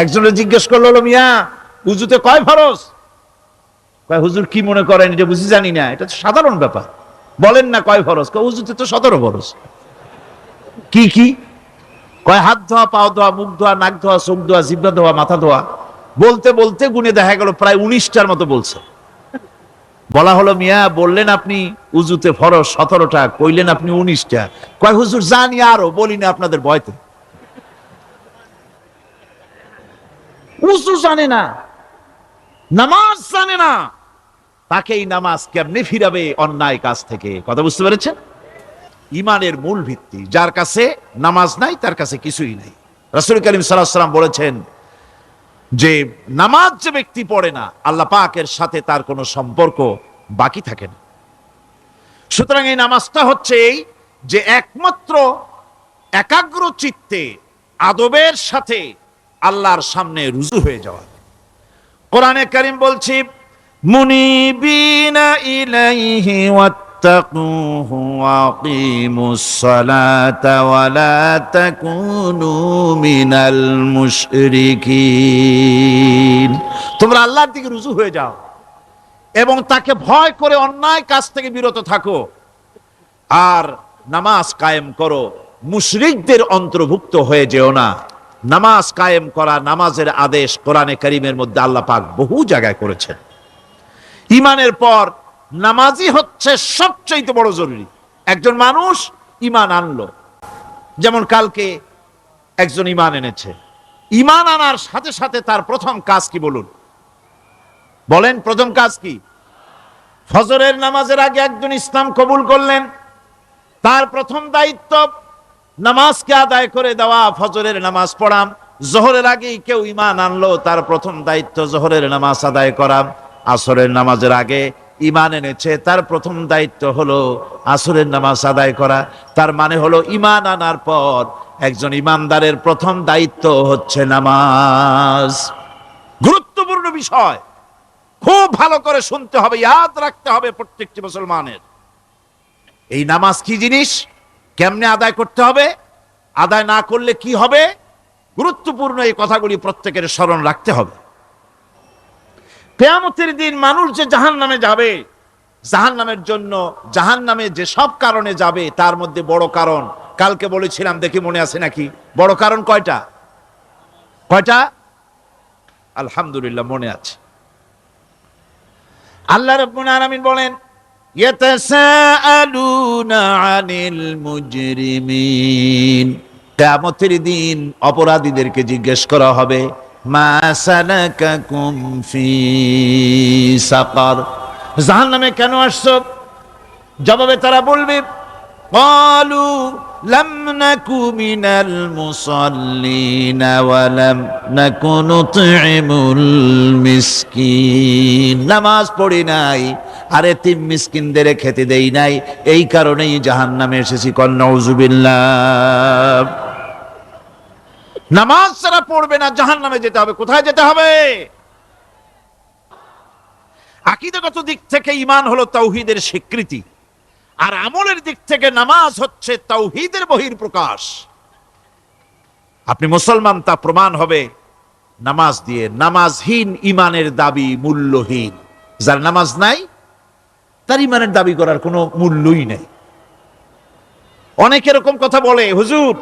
একজনের জিজ্ঞেস করলো, মিয়া উজুতে কয় ফরজ? কয় হুজুর কি মনে করেন, এটা বুঝি জানি না, এটা তো সাধারণ ব্যাপার, বলেন না কয় ফরজ? কয় উজুতে তো 17 ফরজ। কি কি? কয় হাত ধোয়া, পাও ধোয়া, মুখ ধোয়া, নাক ধোয়া, চোখ ধোয়া, জিহ্বা ধোয়া, মাথা ধোয়া। বলতে বলতে গুনে দেখা গেল প্রায় 19টার মতো বলছে। বলা হলো, মিয়া বললেন আপনি উজুতে ফরজ 17টা, কইলেন আপনি 19টা। কয় হুজুর জানি আরো, বলি না আপনাদের ভয়তে। উজু জানে না, নামাজ জানে না, তাকে এই নামাজ কেমনে ফিরাবে অন্যায় কাজ থেকে? কথা বুঝতে পেরেছেন? ইমানের মূল ভিত্তি, যার কাছে নামাজ নাই তার কাছে কিছুই নাই। রাসূল করিম সাল্লাল্লাহু আলাইহি ওয়াসাল্লাম বলেছেন যে নামাজ যে ব্যক্তি পড়ে না, আল্লাহ পাকের সাথে তার কোনো সম্পর্ক বাকি থাকে না। সুতরাং এই নামাজটা হচ্ছে এই যে একমাত্র একাগ্র চিত্তে আদবের সাথে আল্লাহর সামনে রুজু হয়ে যাওয়া। কোরআনে কারীম বলছি, মুনিবিনা ইলাইহি ওয়াত্তাকুহু ওয়াকিমুস সালাতা ওয়া লা তাকুনু মিনাল মুশরিকিন। তোমরা আল্লাহর দিকে রুজু হয়ে যাও এবং তাকে ভয় করে অন্যায় কাজ থেকে বিরত থাকো, আর নামাজ কায়েম করো, মুশরিকদের অন্তর্ভুক্ত হয়ে যেও না। নামাজ কায়েম করা, নামাজের আদেশ কোরআনে কারীমের মধ্যে আল্লাহ পাক বহু জায়গায় করেছেন। ইমানের পর নামাজই হচ্ছে সবচেয়ে বড় জরুরি। একজন মানুষ ইমান আনলো, যেমন কালকে একজন ইমান এনেছে, ইমান আনার সাথে সাথে তার প্রথম কাজ কি বলুন? বলেন প্রথম কাজ কি? ফজরের নামাজের আগে একজন ইসলাম কবুল করলেন, তার প্রথম দায়িত্ব নামাজকে আদায় করে দেওয়া, ফজরের নামাজ পড়া। জোহরের আগেই কেউ ইমান আনলো, তার প্রথম দায়িত্ব জোহরের নামাজ আদায় করা। আসরের নামাজের আগে ইমান এনেছে, তার প্রথম দায়িত্ব হলো আসরের নামাজ আদায় করা। তার মানে হলো ইমান আনার পর একজন ইমানদারের প্রথম দায়িত্ব হচ্ছে নামাজ। গুরুত্বপূর্ণ বিষয়, খুব ভালো করে শুনতে হবে, ইয়াদ রাখতে হবে প্রত্যেকটি মুসলমানের। এই নামাজ কি জিনিস, কেমনে আদায় করতে হবে, আদায় না করলে কি হবে, গুরুত্বপূর্ণ এই কথাগুলি প্রত্যেকের স্মরণ রাখতে হবে। কিয়ামতের দিন মানুষ যে জাহান্নামে যাবে, জাহান্নামের জন্য, জাহান্নামে যে সব কারণে যাবে তার মধ্যে বড় কারণ কালকে বলেছিলাম, দেখি মনে আছে নাকি? বড় কারণ কয়টা? কয়টা? আলহামদুলিল্লাহ মনে আছে। আল্লাহ রাব্বুল আলামিন বলেন, ইয়াতাসাআলুনা আনিল মুজরিমিন। কিয়ামতের দিন অপরাধীদেরকে জিজ্ঞেস করা হবে, মা সালাকাকুম ফি সাকার, জাহান্নামে কেন আসছো? জবাবে তারা বলবে, ক্বালু লাম নাকু মিনাল মুসাল্লিনা ওয়া লাম নাকু নুতঈমুল মিসকিন। নামাজ পড়ি নাই আর এতিম মিসকিনদের খেতে দেই নাই, এই কারণেই জাহান্নামে এসেছি। কল নাউযুবিল্লাহ। নামাজ যারা পড়বে না জাহান্নামে যেতে হবে। কোথায় যেতে হবে? আকীদাগত দিক থেকে ঈমান হলো তাওহীদের স্বীকৃতি, আর আমলের দিক থেকে নামাজ হচ্ছে তাওহীদের বহিঃপ্রকাশ। আপনি মুসলমান তা প্রমাণ হবে নামাজ দিয়ে। নামাজহীন ঈমানের দাবি মূল্যহীন। যার নামাজ নাই তার ঈমানের দাবি করার কোনো মূল্যই নেই। অনেক এরকম কথা বলে, হুজুর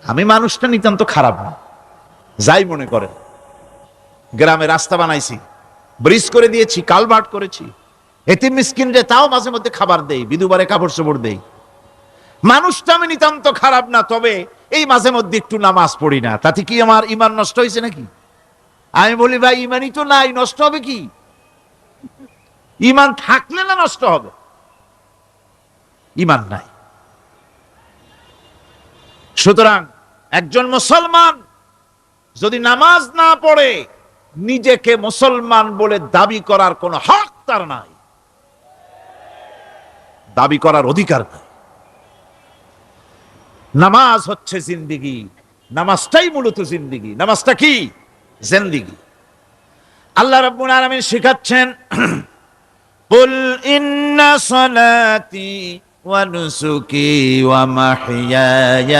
আমি মানুষটা নিতান্ত খারাপ না, যাই মনে করেন, গ্রামে রাস্তা বানাইছি, ব্রিজ করে দিয়েছি, কালভার্ট করেছি, এতিম মিসকিনরে তাও মাঝে মধ্যে খাবার দেই, বিধবারে কাপড় চোপড় দেই, মানুষটা আমি নিতান্ত খারাপ না, তবে এই মাঝে মধ্যে একটু নামাজ পড়ি না, তাতে কি আমার ঈমান নষ্ট হয়েছে নাকি? আমি বলি, ভাই ঈমানই তো নাই, নষ্ট হবে কি? ঈমান থাকলে না নষ্ট হবে? ঈমান নাই। সুতরাং একজন মুসলমান যদি নামাজ না পড়ে, নিজেকে মুসলমান বলে দাবি করার কোনো হক তার নাই, দাবি করার অধিকার নাই। নামাজ হচ্ছে জিন্দেগি, নামাজটাই মূলত জিন্দেগি। নামাজটা কি? জিন্দেগি। আল্লাহ রাব্বুল আলামিন শেখাচ্ছেন, কুল ইন্না সালাতি ونسكي ومحياي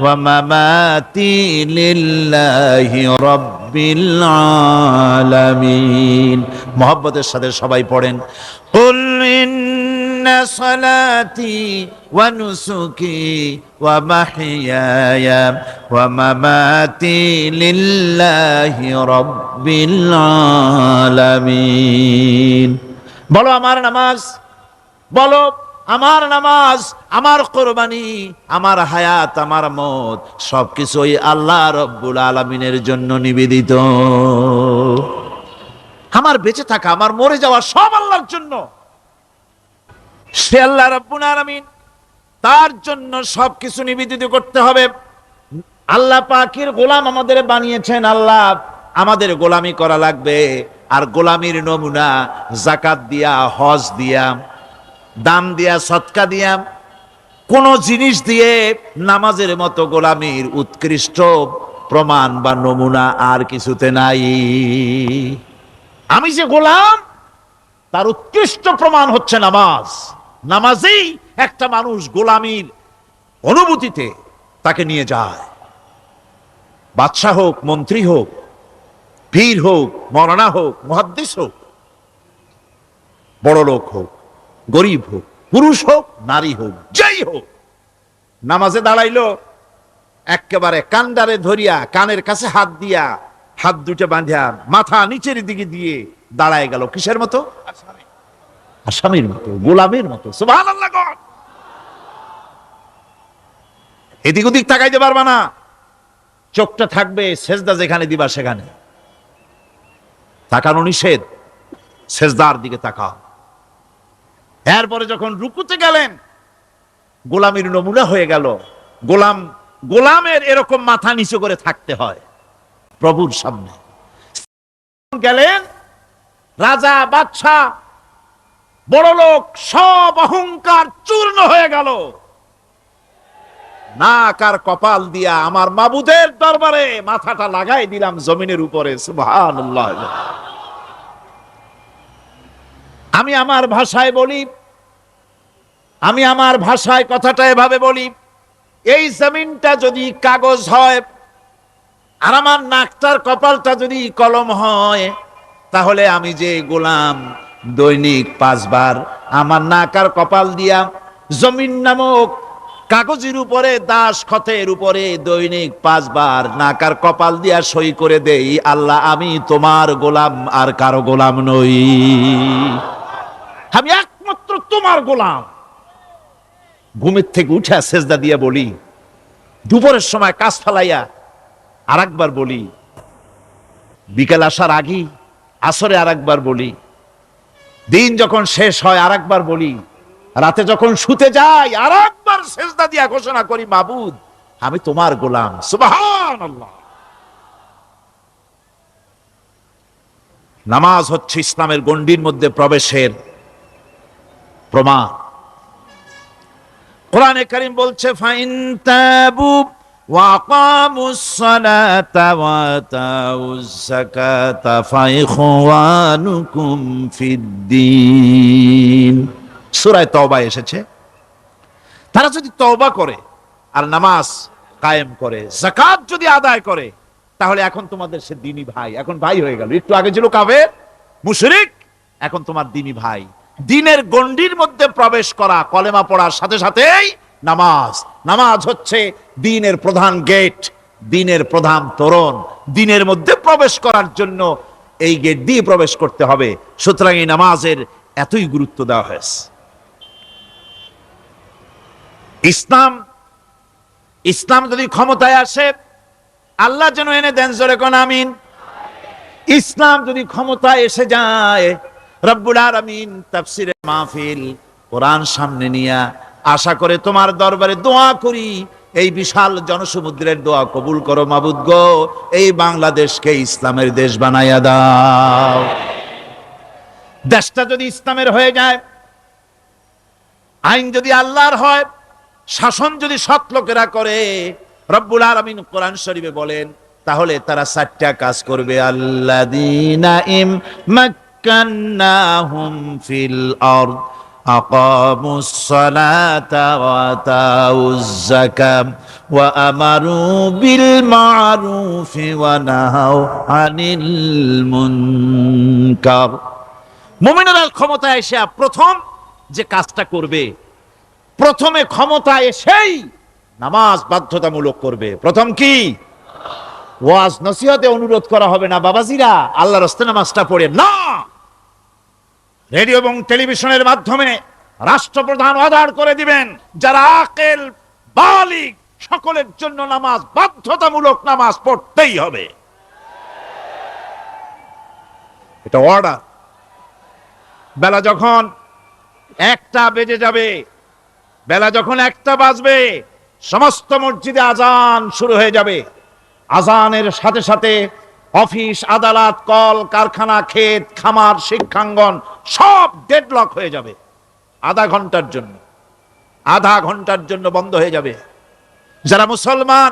ومماتي لله رب العالمين মোহাব্বতের সাথে সবাই পড়েন قل إن صلاتي ونسكي ومحياي ومماتي لله رب العالمين বলো আমার নামাজ, বলো আমার নামাজ, আমার কোরবানি, আমার হায়াত, আমার মত সবকিছুই আল্লাহ রব্বুল আলামিনের জন্য নিবেদিত। আমার বেঁচে থাকা, আমার মরে যাওয়া সব আল্লাহর জন্য। সে আল্লাহ রব্বুল আলামিন, তার জন্য সবকিছু নিবেদিত করতে হবে। আল্লাহ পাকের গোলাম আমাদের বানিয়েছেন, আল্লাহ আমাদের গোলামি করা লাগবে। আর গোলামির নমুনা যাকাত দিয়া, হজ দিয়া, দান দিয়া, সদকা দিয়া, কোন জিনিস দিয়ে নামাজের মতো গোলামির উৎকৃষ্ট প্রমাণ বা নমুনা আর কিছুতে নাই। আমি যে গোলাম, তার উৎকৃষ্ট প্রমাণ হচ্ছে নামাজ। নামাজেই একটা মানুষ গোলামির অনুভূতিতে তাকে নিয়ে যায়। বাদশাহ হোক, মন্ত্রী হোক, পীর হোক, মৌলানা হোক, মুহাদ্দিস হোক, বড় লোক হোক, গরিব হোক, পুরুষ হোক, নারী হোক, যাই হোক, নামাজে দাঁড়াইলো, একেবারে কান্ডারে ধরিয়া কানের কাছে হাত দিয়া, হাত দুটো বাঁধিয়া মাথা নিচের দিকে দিয়ে দাঁড়ায় গেল। কিসের মতো? আসামির মতো, গোলামের মতো। সুবহানাল্লাহ। এদিক ওদিক তাকাইতে পারবা না, চোখটা থাকবে সেজদা যেখানে দিবা সেখানে। তাকানো নিষেধ, সেজদার দিকে তাকাও। এরপরে যখন রুকুতে গেলেন, গোলামির নমুনা হয়ে গেল। গোলামের এরকম মাথা নিচু করে থাকতে হয় প্রভুর সামনে। গেলেন, রাজা, বাদশা, বড় লোক, সব অহংকার চূর্ণ হয়ে গেল। নাক আর কপাল দিয়া আমার মাবুদের দরবারে মাথাটা লাগাই দিলাম জমিনের উপরে। সুবহানাল্লাহ। আমি আমার ভাষায় বলি, আমি আমার ভাষায় কথাটা এভাবে বলি, এই জমিনটা যদি কাগজ হয় আর আমার নাকটার কপালটা যদি কলম হয়, তাহলে আমি যে গোলাম দৈনিক 5 বার আমার নাক আর কপাল দিয়া জমিন নামক কাগজের উপরে, দাস খতের উপরে দৈনিক 5 বার নাক আর কপাল দিয়া সই করে দেই, আল্লাহ আমি তোমার গোলাম, আর কারো গোলাম নই। আমি একমাত্র তোমার গোলাম। ঘুমের থেকে উঠে সেজদা দিয়ে বলি, দুপুরের সময় কাজ ফালাইয়া আর একবার বলি, বিকেল আসার আগে আসরে আর একবার বলি, দিন যখন শেষ হয় আর একবার বলি, রাতে যখন শুতে যাই আর একবার সেজদা দিয়া ঘোষণা করি, মাবুদ আমি তোমার গোলাম। সুবহানাল্লাহ। নামাজ হচ্ছে ইসলামের গণ্ডির মধ্যে প্রবেশের প্রমাণ। কোরআনে কারীম বলছে, ফাইন তাবু ওয়া আকামুস সালাতা ওয়া আতাউজ যাকাতা ফাইখওয়ানুকুম ফিদ্দীন। সূরা তওবা এসেছে, তারা যদি তওবা করে আর নামাজ কায়েম করে, যাকাত যদি আদায় করে, তাহলে এখন তোমাদের সে দ্বীনি ভাই। এখন ভাই হয়ে গেল। একটু আগে ছিল কাফের, মুশরিক, এখন তোমার দ্বীনি ভাই। দ্বীনের গণ্ডির মধ্যে প্রবেশ করা, কলেমা পড়ার সাথে সাথেই নামাজ। নামাজ হচ্ছে দ্বীনের প্রধান গেট, দ্বীনের প্রধান তোরণ। দ্বীনের মধ্যে প্রবেশ করার জন্য এই গেট দিয়ে প্রবেশ করতে হবে। সুতরাং এই নামাজের এতই গুরুত্ব দেওয়া হয়েছে। ইসলাম যদি ক্ষমতায় আসে, আল্লাহ যেন এনে দেন, জোরে কোন আমিন। ইসলাম যদি ক্ষমতায় এসে যায়, রব্বুল আলামিন তাফসীরে মাহফিল, কোরআন সামনে নিয়া আশা করে তোমার দরবারে দোয়া করি, এই বিশাল জনসমুদ্রের দোয়া কবুল করো মাবুদ গো, এই বাংলাদেশকে ইসলামের দেশ বানাইয়া দাও। দেশটা যদি ইসলামের হয়ে যায়, আইন যদি আল্লাহর হয়, শাসন যদি সৎ লোকেরা করে, রব্বুল আলামিন কোরআন শরীফে বলেন, তাহলে তারা 4টা কাজ করবে। আল্লাযীনা মাক্কান্নাহুম ফিল আরদ আকামুস সালাতা ওয়া আতাউজ যাকাত ওয়া আমারু বিল মা'রুফি ওয়া নাহাউ আনিল মুনকার। মুমিনেরা ক্ষমতায় এসে প্রথম যে কাজটা করবে, প্রথমে ক্ষমতায় এসেই নামাজ বাধ্যতামূলক করবে। প্রথম কি? ওয়াজ নসিহতে অনুরোধ করা হবে না, বাবাজিরা আল্লাহর রাস্তায় নামাজটা পড়ে না। রেডিও এবং টেলিভিশনের মাধ্যমে রাষ্ট্রপ্রধান অর্ডার করে দিবেন, যারা আকেল বালিগ সকলের জন্য নামাজ বাধ্যতামূলক, নামাজ পড়তেই হবে, এটা অর্ডার। বেলা যখন 1টা বেজে যাবে, বেলা যখন 1টা বাজবে, সমস্ত মসজিদে আজান শুরু হয়ে যাবে। আজানের সাথে সাথে অফিস, আদালত, কল কারখানা, ক্ষেত খামার, শিক্ষাঙ্গন সব ডেডলক হয়ে যাবে। আধা ঘন্টার জন্য বন্ধ হয়ে যাবে। যারা মুসলমান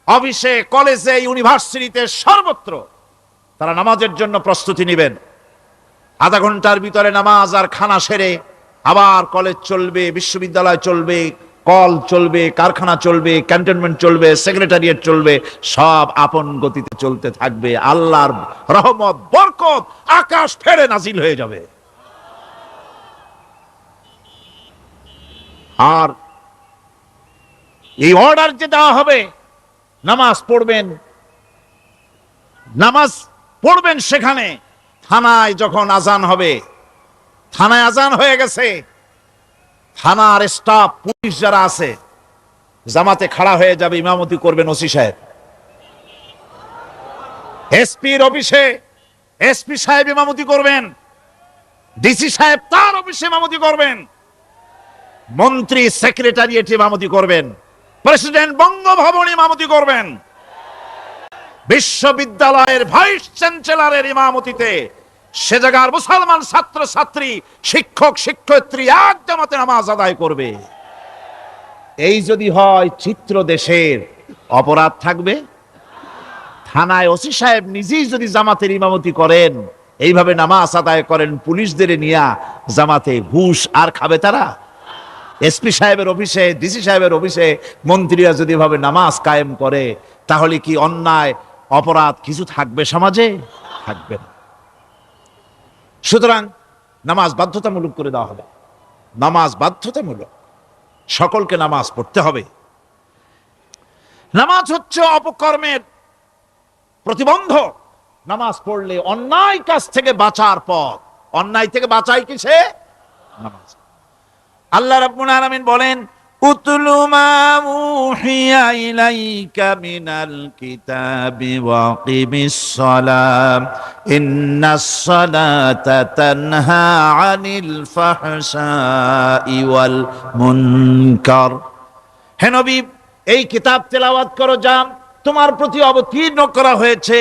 অফিসে, কলেজে, ইউনিভার্সিটিতে সর্বত্র তারা নামাজের জন্য প্রস্তুতি নেবেন। আধা ঘন্টার ভিতরে নামাজ আর খানা সেরে আবার কলেজ চলবে, বিশ্ববিদ্যালয় চলবে, কল চলবে, কারখানা চলবে, ক্যান্টনমেন্ট চলবে, সেক্রেটারিয়েট চলবে, সব আপন গতিতে চলতে থাকবে। আল্লাহর রহমত, বরকত আকাশ ফেরে নাজিল হয়ে যাবে। আর এই অর্ডার যে দেওয়া হবে, নামাজ পড়বেন সেখানে। থানায় যখন আজান হবে, থানায় আজান হয়ে গেছে, থানার স্টাফ, পুলিশ যারা আছে জামাতে খাড়া হয়ে যাবে, ইমামতি করবেন ওসি সাহেব। এসপির অফিসে এসপি সাহেব ইমামতি করবেন, ডিসি সাহেব তার অফিসে ইমামতি করবেন, মন্ত্রী সেক্রেটারিয়েট ইমামতি করবেন, প্রেসিডেন্ট বঙ্গভবন ইমামতি করবেন, বিশ্ববিদ্যালয়ের ভাইস চ্যান্সেলরের ইমামতিতে সে জায়গার মুসলমান ছাত্র ছাত্রী, শিক্ষক শিক্ষয়িত্রী এক জামাতে নামাজ আদায় করবে। এই যদি হয় চিত্র দেশের, অপরাধ থাকবে? থানায় ওসি সাহেব নিজেই যদি জামাতের ইমামতি করেন, এইভাবে নামাজ আদায় করেন পুলিশদের নিয়ে জামাতে, ঘুষ আর খাবে তারা? এসপি সাহেবের অফিসে, ডিসি সাহেবের অফিসে মন্ত্রীরা যদি ভাবে নামাজ কায়েম করে, তাহলে কি অন্যায় অপরাধ কিছু থাকবে সমাজে? থাকবে না। সুতরাং নামাজ বাধ্যতামূলক করে দেওয়া হবে। নামাজ বাধ্যতামূলক, সকলকে নামাজ পড়তে হবে। নামাজ হচ্ছে অপকর্মের প্রতিবন্ধক। নামাজ পড়লে অন্যায় কাজ থেকে বাঁচার পথ। অন্যায় থেকে বাঁচাই কিসে? নামাজ। আল্লাহ রাব্বুল আলামিন বলেন, উতলু মা উহিয়া ইলাইকা মিনাল কিতাবি ওয়া কিমিস সালাম ইন্নাস সালাতা তানহা আনিল ফাহশাই ওয়াল মুনকার। হে নবী, এই কিতাব তেলাওয়াত করো, যা তোমার প্রতি অবতীর্ণ করা হয়েছে,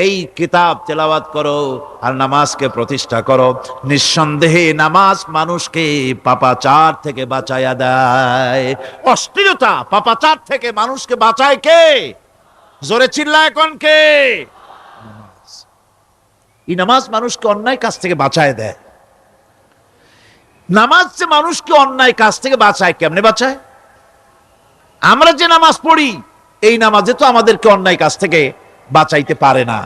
এই কিতাব তেলাওয়াত করো আর নামাজকে প্রতিষ্ঠা করো। নিঃসন্দেহে নামাজ মানুষকে পাপাচার থেকে বাঁচায়া দেয়। অশ্লীলতা, পাপাচার থেকে মানুষকে বাঁচায় কে? জোরে চিল্লায় কোন কে? নামাজ। এই নামাজ মানুষকে অন্যায় কাজ থেকে বাঁচায় দেয়। নামাজ যে মানুষকে অন্যায় কাজ থেকে বাঁচায়, কেমনে বাঁচায়? আমরা যে নামাজ পড়ি, এই নামাজে তো আমাদেরকে অন্যায় কাজ থেকে বাঁচাইতে পারে না।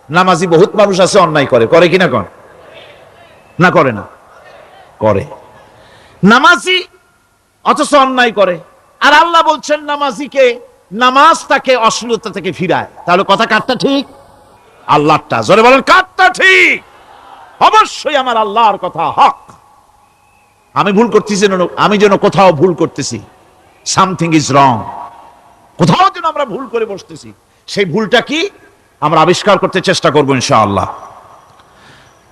নামাজি বহুত মানুষ আছে অন্যায় করে, করে কিনা কোন? না করে না? করে। নামাজি অথচ অন্যায় করে। আর আল্লাহ বলছেন নামাজিকে, নামাজ তাকে অশ্লীলতা থেকে ফিরায়। তাহলে কথা কারটা ঠিক? আল্লাহরটা। জোরে বলেন, কারটা ঠিক? অবশ্যই আমার আল্লাহর কথা হক। আমি ভুল করতেছি, আমি যেন কোথাও ভুল করতেছি, সামথিং ইজ রং, কোথাও যেন আমরা ভুল করে বসতেছি, সেই ভুলটা কি আমরা আবিষ্কার করতে চেষ্টা করবো ইনশাআল্লাহ।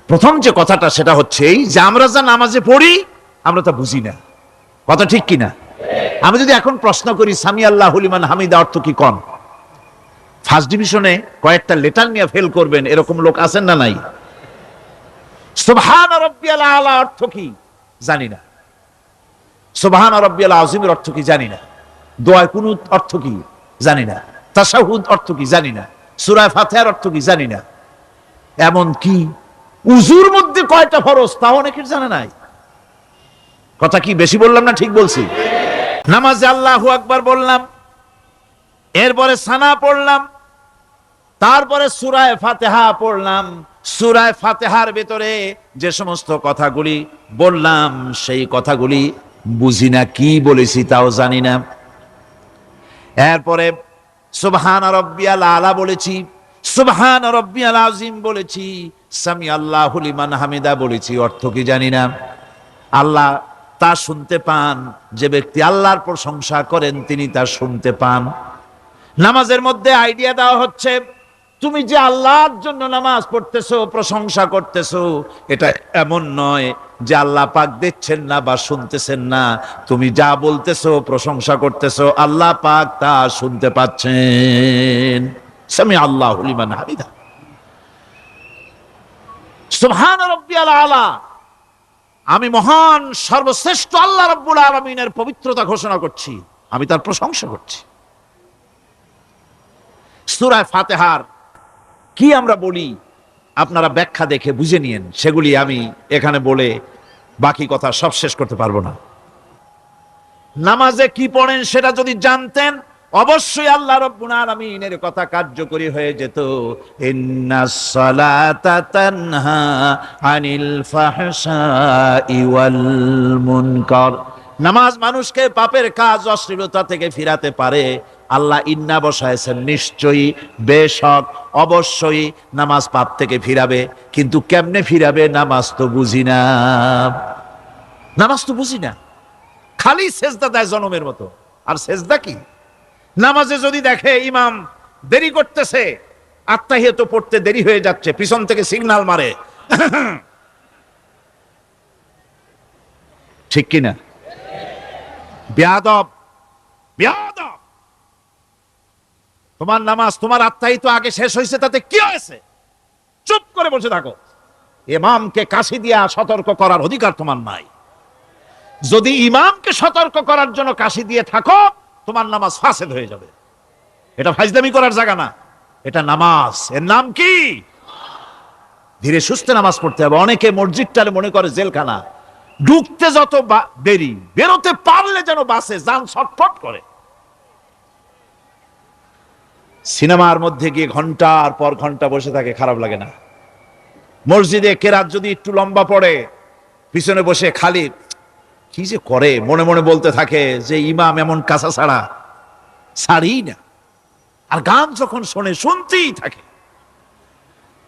প্রথম যে কথাটা সেটা হচ্ছে এই যে আমরা যা নামাজে পড়ি আমরা তা বুঝি না। কথা ঠিক কিনা? আমি যদি এখন প্রশ্ন করি সামি আল্লাহু লিমান হামিদা অর্থ কি কোন, ফার্স্ট ডিভিশনে কয়েকটা লেটার নিয়ে ফেল করবেন এরকম লোক আছেন না নাই? সুবহান রাব্বিয়াল আলা অর্থ কি জানি না, সুবহান রাব্বিয়াল আযীমের অর্থ কি জানি না, দোয়া কুনুত অর্থ কি জানি না, তাশাহুদ অর্থ কি জানি না, সূরা ফাতিহার অর্থ কি জানি না। এমন কি উযুর মধ্যে কয়টা ফরজ তাও অনেকের জানা নাই। কথা কি বেশি বললাম না ঠিক বলছি? নামাজে আল্লাহু আকবার বললাম, এরপরে সানা পড়লাম, তারপরে সূরায়ে ফাতিহা পড়লাম। সূরায়ে ফাতিহার ভিতরে যে সমস্ত কথাগুলি বললাম সেই কথাগুলি বুঝি না, কি বলেছি তাও জানি না। এরপরে সুবহান রাব্বিয়াল আলা বলেছি, সুবহান রাব্বিয়াল আযীম বলেছি, সামি আল্লাহু লিমান হামিদা বলেছি, অর্থ কি জানি না। আল্লাহ তা শুনতে পান, যে ব্যক্তি আল্লাহর প্রশংসা করেন তিনি তা শুনতে পান। নামাজের মধ্যে আইডিয়া দেওয়া হচ্ছে, তুমি যে আল্লাহর জন্য নামাজ পড়তেছো, প্রশংসা করতেছো, এটা এমন নয় যে আল্লাহ পাক দেখছেন না বা শুনতেছেন না। তুমি যা বলতেছো, প্রশংসা করতেছো, আল্লাহ পাক তা শুনতে পাচ্ছেন। সামি আল্লাহু লিমান হামিদা। সুবহান রাব্বিয়াল আলা, আমি মহান সর্বশ্রেষ্ঠ আল্লাহ রাব্বুল আলামিনের পবিত্রতা ঘোষণা করছি, আমি তার প্রশংসা করছি। সূরা ফাতিহার কি আমরা বলি আপনারা ব্যাখ্যা দেখে বুঝে নিয়েন, সেগুলি আমি এখানে বলে বাকি কথা সব শেষ করতে পারবো না। নামাজে কি পড়েন সেটা যদি জানতেন, অবশ্যই আল্লাহ রাব্বুল আলামিনের কথা কার্যকরী হয়ে যেত। ইন্নাস সালাতা তানহা আনিল ফাহশাই ওয়াল মুনকার। নামাজ মানুষকে পাপের কাজ, অশ্লীলতা থেকে ফিরাতে পারে। আল্লাহ ইন্না বসায়ছেন, নিশ্চয়ই, বেশক, অবশ্যই নামাজ পাপ থেকে ফিরাবে। কিন্তু কেমনে ফিরাবে নামাজ তো বুঝি না, নামাজ তো বুঝি না। খালি সেজদা দেয় জনমের মতো, আর সেজদা কি? নামাজে যদি দেখে ইমাম দেরি করতেছে, আত্তাহিয়াত পড়তে দেরি হয়ে যাচ্ছে, পিছন থেকে সিগন্যাল মারে, ঠিক কিনা? বেয়াদব, বেয়াদব। তোমার নামাজ, তোমার আত্তাহিয়াত আগে শেষ হয়েছে, তাতে কি হয়েছে? চুপ করে বসে থাকো। ইমামকে কাশি দিয়া সতর্ক করার অধিকার তোমার নাই। যদি ইমামকে সতর্ক করার জন্য কাশি দিয়ে থাকো, তোমার নামাজ ফাসেদ হয়ে যাবে। এটা ফাজলামি করার জায়গা না, এটা নামাজ। এর নাম কি? ধীরে সুস্থে নামাজ পড়তে হবে। অনেকে মসজিদটারে মনে করে জেলখানা, ঢুকতে যত দেরি, বেরোতে পারলে যেন বাসে যান ছটফট করে। সিনেমার মধ্যে গিয়ে ঘন্টার পর ঘন্টা বসে থাকে, খারাপ লাগে না? মসজিদে কেরাত যদি একটু লম্বা পড়ে, পিছনে বসে খালি কি যে করে মনে মনে বলতে থাকে যে ইমাম এমন কাঁচা ছাড়া ছাড়ি না। আর গান যখন শোনে, শুনতেই থাকে,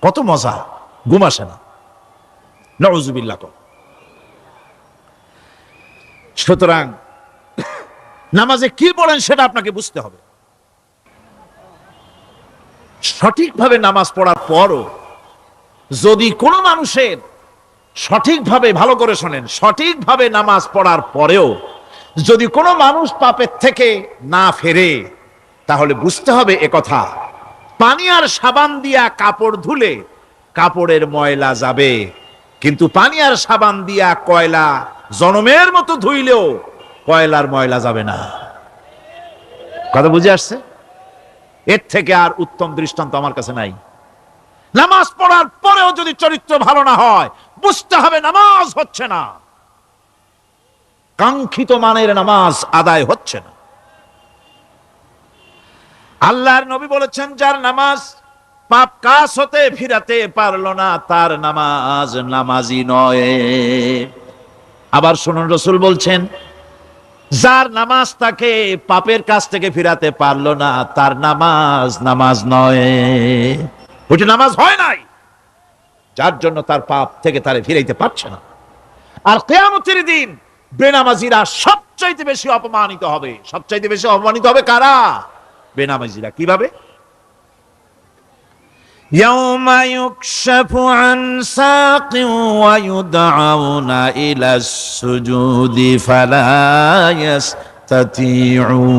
কত মজা, ঘুম আসে না। নাউযুবিল্লাহ। সুতরাং নামাজে কি পড়েন সেটা আপনাকে বুঝতে হবে। সঠিকভাবে নামাজ পড়ার পরও যদি কোনো মানুষের সঠিকভাবে, ভালো করে শোনেন, সঠিকভাবে নামাজ পড়ার পরেও যদি কোনো মানুষ পাপের থেকে না ফেরে, তাহলে বুঝতে হবে একথা, পানি আর সাবান দিয়া কাপড় ধুলে কাপড়ের ময়লা যাবে, কিন্তু পানি আর সাবান দিয়া কয়লা জনমের মতো ধুইলেও কয়লার ময়লা যাবে না। কথা বুঝে আসছে? এর থেকে আর উত্তম দৃষ্টান্ত আমার কাছে নাই। নামাজ পড়ার পরেও যদি চরিত্র ভালো না হয়, বুঝতে হবে নামাজ হচ্ছে না, কাঙ্ক্ষিত মানের নামাজ আদায় হচ্ছে না। আল্লাহর নবী বলেছেন, যার নামাজ পাপ কাজ হতে ফিরাতে পারলো না, তার নামাজ নামাজি নয়। আবার শুনুন, রাসূল বলছেন, যার নামাজ তাকে পাপের কাজ থেকে ফিরাতে পারলো না, তার নামাজ নামাজ নয়। ওইটা নামাজ হয় নাই, যার জন্য তার পাপ থেকে তারে ফিরাইতে পারছে না। আর কিয়ামতের দিন বেনামাজিরা সবচাইতে বেশি অপমানিত হবে। সবচাইতে বেশি অপমানিত হবে কারা? বেনামাজিরা। কিভাবে? ইয়াউমা ইউকশাফু আন সাকিন ওয়া ইউদআউনা ইলাস সুজুদি ফালা ইস্তাতিউন।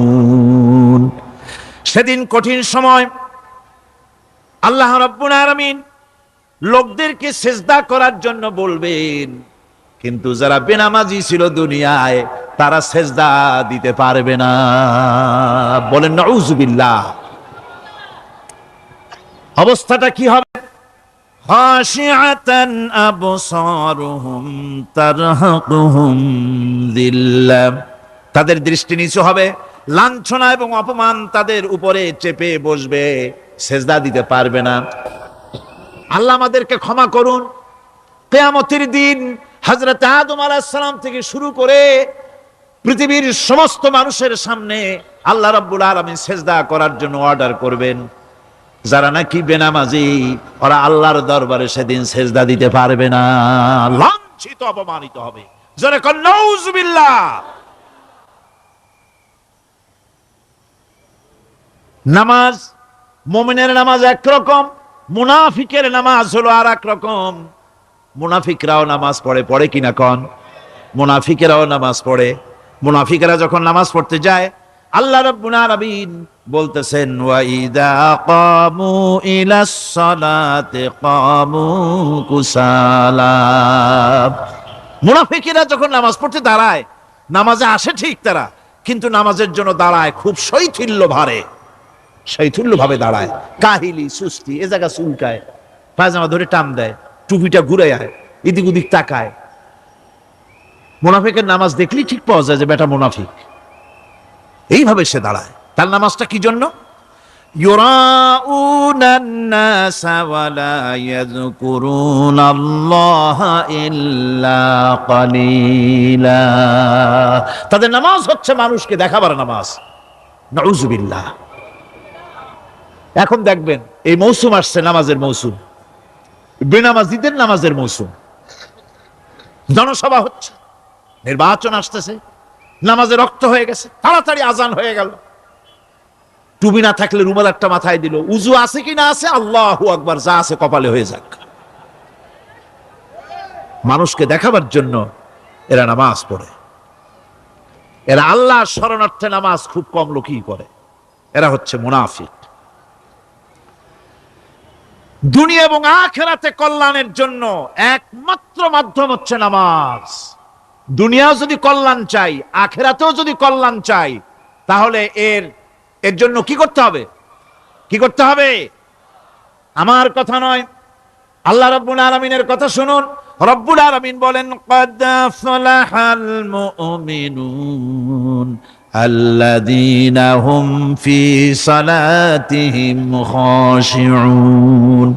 সেদিন কঠিন সময়, আল্লাহ রাব্বুল আলামিন লোকদেরকে সিজদা করার জন্য বলবেন, কিন্তু যারা বেনামাজি ছিল দুনিয়ায়, তারা সিজদা দিতে পারবে না। বলেন নাউযুবিল্লাহ। অবস্থাটা কি হবে? খাশিআতান আবসারুহুম তারহাকুহুম যিল্লাহ, তাদের দৃষ্টি নিচু হবে, লাঞ্ছনা এবং অপমান তাদের উপরে চেপে বসবে, সেজদা দিতে পারবে না। আল্লাহ আমাদেরকে ক্ষমা করুন। কিয়ামতের দিন হযরত আদম আলাইহিস সালাম থেকে শুরু করে পৃথিবীর সমস্ত মানুষের সামনে আল্লাহ রাব্বুল আলামিন সেজদা করার জন্য অর্ডার করবেন। যারা নাকি বেনামাজি, ওরা আল্লাহর দরবারে সেদিন সেজদা দিতে পারবে না, লাঞ্ছিত অপমানিত হবে। জোরে কোন নাউজুবিল্লাহ। নামাজ, মুমিনের নামাজ একরকম, মুনাফিকের নামাজ হলো আর এক রকম। মুনাফিকরাও নামাজ পড়ে, পড়ে কিনা কন? মুনাফিকেরাও নামাজ পড়ে। মুনাফিকেরা যখন নামাজ পড়তে যায়, আল্লাহ রাব্বুল আলামিন বলতেছেন, ওয়া ইযা কামু ইলাস সালাতি কামু কুসালা। মুনাফিকেরা যখন নামাজ পড়তে দাঁড়ায়, নামাজে আসে ঠিক তারা, কিন্তু নামাজের জন্য দাঁড়ায় খুব শৈথিল্য ভারে, শৈথিল্য ভাবে দাঁড়ায়, কাহিলি সুস্তি, এ জায়গা চুলকায়, পায়জামা ধরে টান দেয়, টুপিটা ঘুরে আয়, এদিক ওদিক তাকায়। মুনাফিকের নামাজ দেখলেই ঠিক পাওয়া যায় যে বেটা মুনাফিক। এইভাবে সে দাঁড়ায়। তার নামাজটা কি জন্য? ইউরাউনান নাসা ওয়া লা ইয়াযকুরুনাল্লাহা ইল্লা কালিলা। তাদের নামাজ হচ্ছে মানুষকে দেখাবার নামাজ। নাউযুবিল্লাহ। এখন দেখবেন এই মৌসুম আসছে, নামাজের মৌসুম, বেনামাজিদের নামাজের মৌসুম। জনসভা হচ্ছে, নির্বাচন আসতেছে, নামাজে রক্ত হয়ে গেছে, তাড়াতাড়ি আজান হয়ে গেল, টুপি না থাকলে রুমাল একটা মাথায় দিল, উজু আছে কি না আছে, আল্লাহু আকবার, যা আছে কপালে হয়ে যাক। মানুষকে দেখাবার জন্য এরা নামাজ পড়ে। এরা আল্লাহর শরণার্থে নামাজ খুব কম লোকই করে। এরা হচ্ছে মুনাফিক। দুনিয়া এবং আখিরাতে কল্যাণের জন্য একমাত্র মাধ্যম হচ্ছে নামাজ। দুনিয়াও যদি কল্যাণ চাই, আখিরাতেও যদি কল্যাণ চাই, তাহলে এর জন্য কি করতে হবে? কি করতে হবে? আমার কথা নয়, আল্লাহ রাব্বুল আলামিনের কথা শুনুন। রব্বুল আলামিন বলেন, ক্বাদ আফলাহাল মুমিনুন আল্লাযীনা হুম ফি সালাতিহিম খাশিউন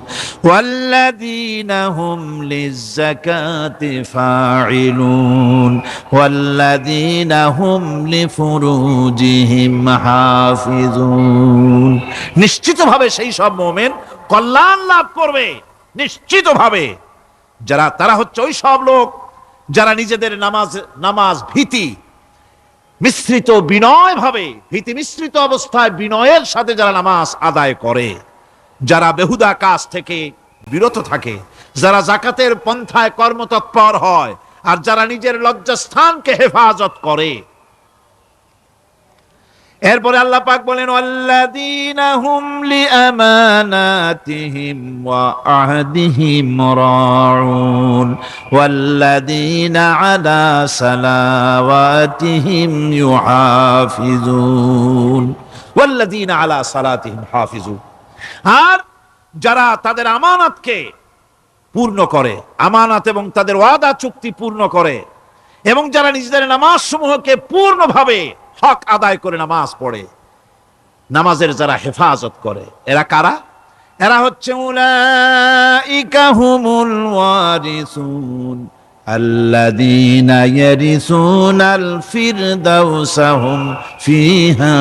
ওয়াল্লাযীনা হুম লিয-যাকাতি ফাঈলুন ওয়াল্লাযীনা হুম লিফুরুজিহিম হাফিজুন। নিশ্চিতভাবে সেই সব মুমিন কল্যাণ লাভ করবে, নিশ্চিতভাবে। তারা হচ্ছে ওই সব লোক যারা নিজেদের নামাজ ভীতি মিশ্রিত, বিনয় ভাবে, ভীতি মিশ্রিত অবস্থায় বিনয়ের সাথে যারা নামাজ আদায় করে, যারা বেহুদা কাজ থেকে বিরত থাকে, যারা যাকাতের পন্থায় কর্মতৎপর হয়, আর যারা নিজের লজ্জাস্থানকে হেফাজত করে। এরপরে আল্লাহ পাক বলেন, ওয়াল্লাযীনা হুম লিআমানাতিহিম ওয়া আহদিহিম রাউন ওয়াল্লাযীনা আলা সালাওয়াতিহিম ইউহাফিজুন ওয়াল্লাযীনা আলা সালাতিহিম হাফিজুন। আর যারা তাদের আমানতকে পূর্ণ করে, আমানত এবং তাদের ওয়াদা চুক্তি পূর্ণ করে, এবং যারা নিজেদের নামাজ সমূহকে পূর্ণভাবে হক আদায় করে নামাজ পড়ে, নামাজের যারা হেফাজত করে, এরা কারা? এরা হচ্ছে উলাইকা হুমুল ওয়ারিসুন আল্লাযীনা ইয়ারিসুনাল ফিরদাউসা হুম ফিহা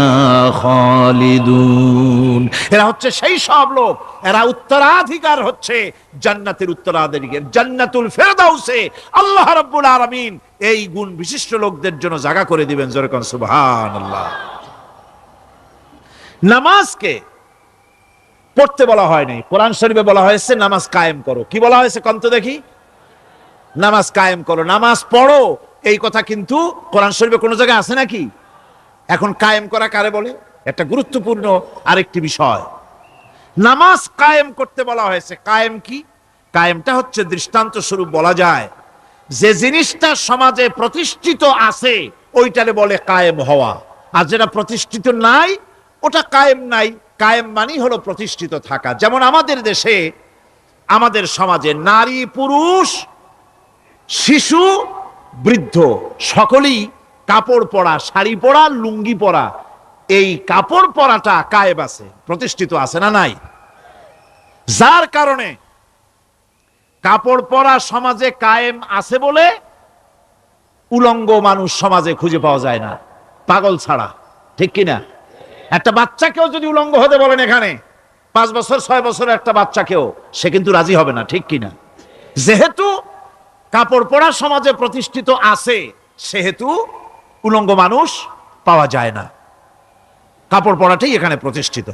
খালিদুন। এরা হচ্ছে সেই সব লোক, এরা উত্তরাধিকার হচ্ছে জান্নাতের উত্তরাধিকার, জান্নাতুল ফিরদাউসে আল্লাহ রাব্বুল আলামিন এই গুণ বিশিষ্ট লোকদের জন্য জায়গা করে দিবেন। জোরে কোন সুবহানাল্লাহ। নামাজকে পড়তে বলা হয় নাই, কোরআন শরীফে বলা হয়েছে নামাজ কায়েম করো। কি বলা হয়েছে কোন তো দেখি? নামাজ কায়েম করো, নামাজ পড়ো। এই কথা কিন্তু কোরআন শরীফে কোন জায়গায় আছে নাকি? এখন কায়েম করা কারে বলে? একটা গুরুত্বপূর্ণ আরেকটি বিষয়। নামাজ কায়েম করতে বলা হয়েছে। কায়েম কি? কায়েমটা হচ্ছে দৃষ্টান্ত স্বরূপ বলা যায় যে জিনিসটা সমাজে প্রতিষ্ঠিত আছে ওইটারে বলে কায়েম হওয়া, আর যেটা প্রতিষ্ঠিত নাই ওটা কায়েম নাই। কায়েম মানেই হলো প্রতিষ্ঠিত থাকা। যেমন আমাদের দেশে আমাদের সমাজে নারী পুরুষ শিশু বৃদ্ধ সকলেই কাপড় পরা, শাড়ি পরা, লুঙ্গি পরা, এই কাপড় পরাটা কায়েম আছে, প্রতিষ্ঠিত আছে না নাই? যার কারণে কাপড় পরা সমাজে কায়েম আছে বলে উলঙ্গ মানুষ সমাজে খুঁজে পাওয়া যায় না, পাগল ছাড়া। ঠিক কিনা? একটা বাচ্চাকেও যদি উলঙ্গ হতে বলেন এখানে, 5 বছর 6 বছরের একটা বাচ্চাকেও, সে কিন্তু রাজি হবে না। ঠিক কিনা? যেহেতু কাপড় পরা সমাজে প্রতিষ্ঠিত আছে, সেহেতু উলঙ্গ মানুষ পাওয়া যায় না, কাপড় পরাটাই এখানে প্রতিষ্ঠিত।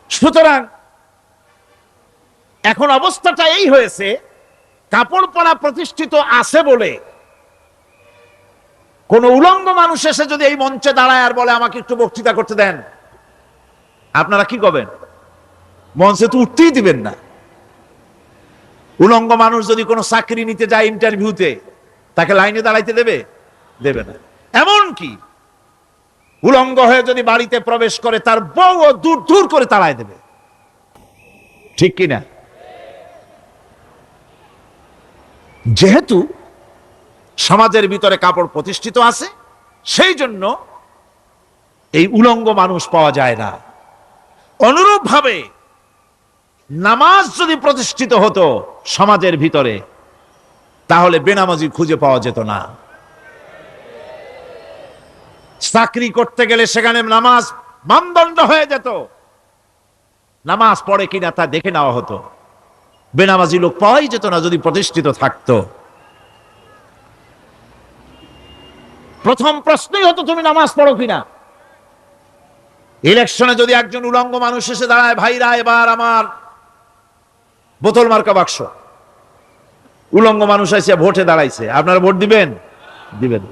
সুতরাং এখন অবস্থাটা এই হয়েছে, কাপড় পরা প্রতিষ্ঠিত আছে বলে কোন উলঙ্গ মানুষ এসে যদি এই মঞ্চে দাঁড়ায় আর বলে আমাকে একটু বক্তৃতা করতে দেন, আপনারা কি করবেন? মঞ্চে তো উঠতেই দিবেন না। উলঙ্গ মানুষ যদি কোনো চাকরি নিতে যায় ইন্টারভিউতে, তাকে লাইনে দাঁড়াইতে দেবে? দেবে না। এমনকি উলঙ্গ হয়ে যদি বাড়িতে প্রবেশ করে, তার বউও দূর দূর করে তাড়ায় দেবে। ঠিক কিনা? যেহেতু সমাজের ভিতরে কাপড় প্রতিষ্ঠিত আছে, সেই জন্য এই উলঙ্গ মানুষ পাওয়া যায় না। অনুরূপ ভাবে নামাজ যদি প্রতিষ্ঠিত হতো সমাজের ভিতরে, তাহলে বেনামাজি খুঁজে পাওয়া যেত না। চাকরি করতে গেলে সেখানে নামাজ মানদণ্ড হয়ে যেত, নামাজ পড়ে কিনা তা দেখে নেওয়া হতো। বেনামাজি লোক পাওয়াই যেত না যদি প্রতিষ্ঠিত থাকতো। প্রথম প্রশ্নই হতো তুমি নামাজ পড়ো কিনা। ইলেকশনে যদি একজন উলঙ্গ মানুষ এসে দাঁড়ায়, ভাইরা এবার আমার বোতল মার্কা বাক্স, উলঙ্গ মানুষ এসে ভোটে দাঁড়াইছে, আপনারা ভোট দিবেন? দিবেন।